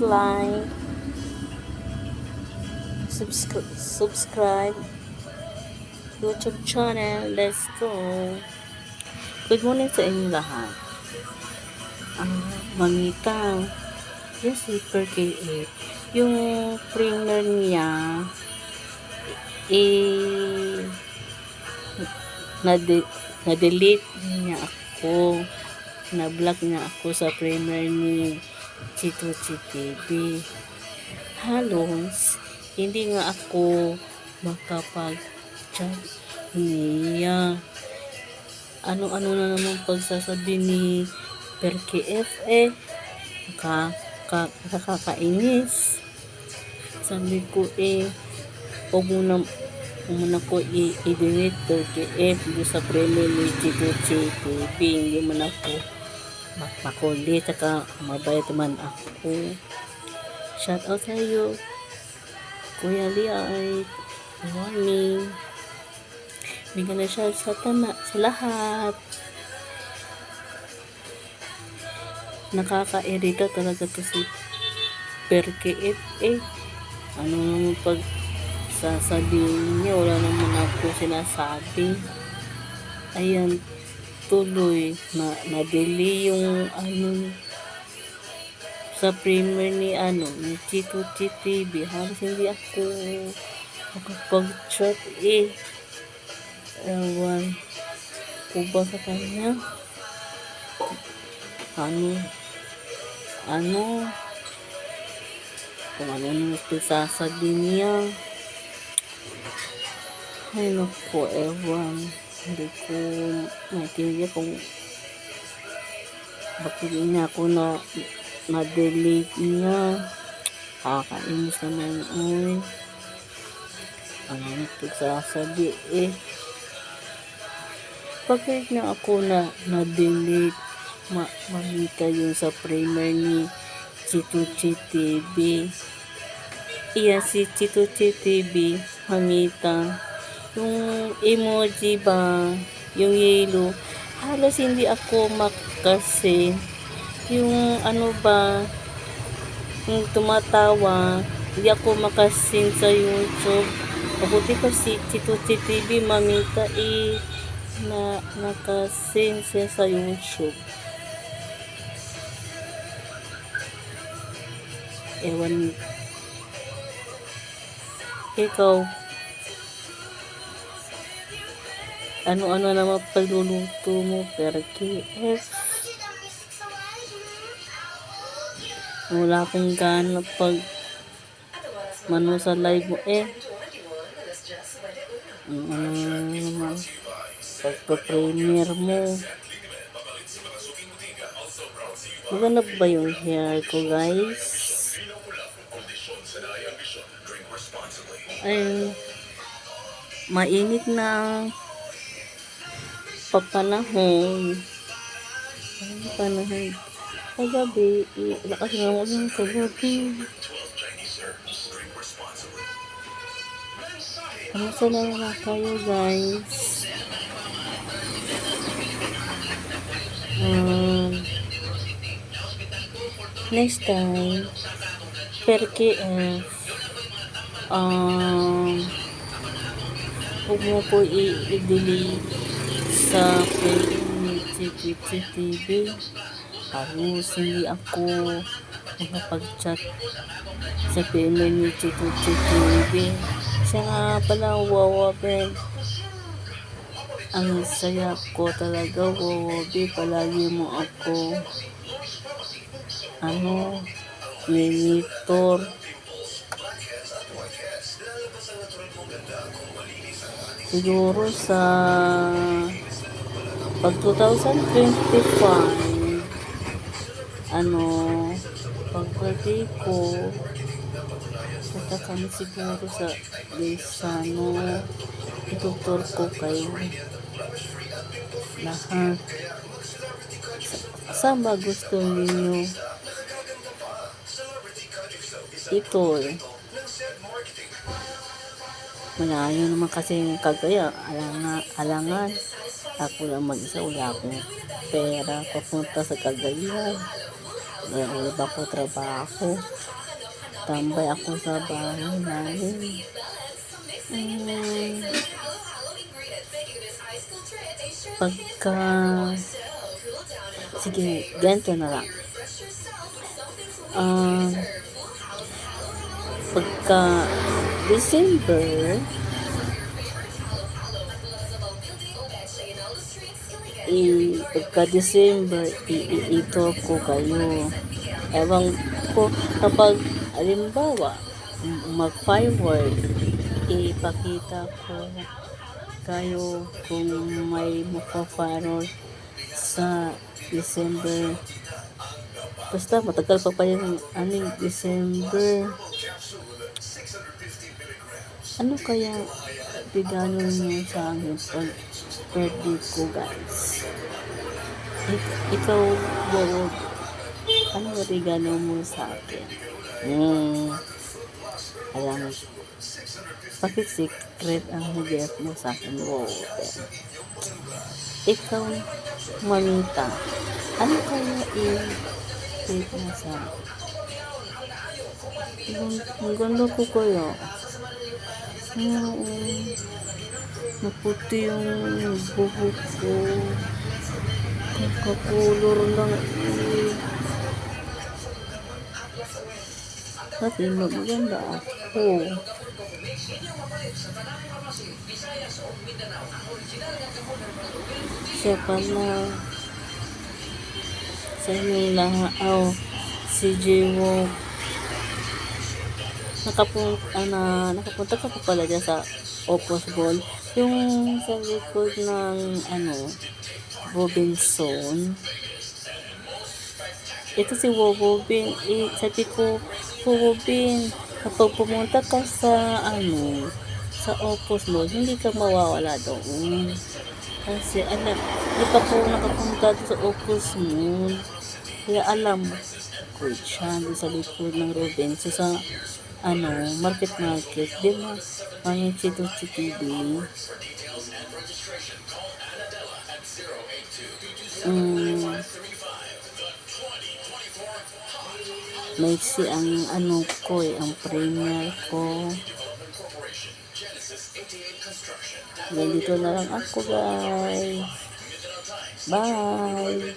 like, subscribe YouTube channel. Let's go. Good morning sa inyo lahat. Mamita, yung Super K8, yung trainer niya, na-delete niya ako. Na-block niya ako sa trainer ni Chituchi TV. Halos, hindi nga ako makapag-chat niya. Ano-ano na naman pagsasabi ni PerKF nakakainis. Sabi ko huwag muna ko i-delete PerKF doon sa premier ni Chituchi TV. Hindi man ako makulit, saka mabait man ako. Shout out sa iyo, Kuya Liay. Good morning. Bigyan na siya sa lahat. Nakakairita talaga to si PerKF Ano naman pag sasabihin niya, wala naman ako sinasabi. Ayan, tuloy na-delay yung sa premier ni Chituchi TV. Halos hindi ako makapag-chat ewan ko ba sa kanya kung ano nang sasabi niya. Ay naku, ewan, hindi ko maintindihan kung bakit niya ako na-delete niya. Kakainis naman ano nagsasabi bakit na ako na-delete mamita yung sa premier ni Chituchi TV. Iya si Chituchi TV, mamita, yung emoji ba, yung yellow, halos hindi ako makasi. Yung yung tumatawa, hindi ako makasin sa YouTube. Mabuti pa si Chituchi TV, mamita, nakasin siya sa YouTube. Ewan, ikaw, ano naman pagluluto mo, PerKF? Wala akong gana pag mano sa live mo naman pagpa-premier mo. Maganda ba yung hair ko, guys? Ay, mainit na papanahon. Kagabi, lakas na mo yung kagabi. Kamusta na naman kayo, guys? Next time, PerKF, huwag mo po i-delete sa page ni Chituchi TV. Halos hindi ako makapag-chat sa page ni Chituchi TV. Siya nga pala, wawabe. Ang saya ko talaga, wawabe. Palagi mo ako monitor. Siguro sa pag 2025 pag birthday ko, punta kami siguro sa Desano. Itutur ko kayo lahat. Saan ba gusto ninyo ito malayo naman kasi yung Cagayan, alangan ako lang mag-isa, wala akong pera papunta sa Cagayan. Wala ba ko trabaho? Tambay ako sa bahay namin. Pagka, sige, ganito na lang. Pagka December, ito ko kayo. Ewan ko, kapag halimbawa, mag-firework, ipakita ko kayo kung may magpa-firework sa December. Basta matagal pa yung December. Ano kaya regalo niyo sa akin pag birthday ko, guys? Ikaw, Bob, ano regalo mo sa akin? Alam, bakit secret ang gift mo sa akin, Bob? Ikaw, Mamita, ano kaya i-gift mo sa akin? Ang ganda ko kaya. Maputi yung buhok ko. Kakakulor lang Kasi maganda ako. Siya pala. Sa inyong lahat. Si Jiwo. Nakapunta ka pa pala dyan sa Opus Ball. Yung sa likod ng Robinson. Ito si Wobin. Sabi ko, Wobin, kapag pumunta ka sa sa Opus Mall, hindi ka mawawala doon. Kasi hindi pa po nakapunta sa Opus Mall. Kaya alam ko siya doon sa likod ng Robinson sa market, di ba? Chito TV. Maiksi ang ang premier ko. Ganito na lang ako, guys. Bye!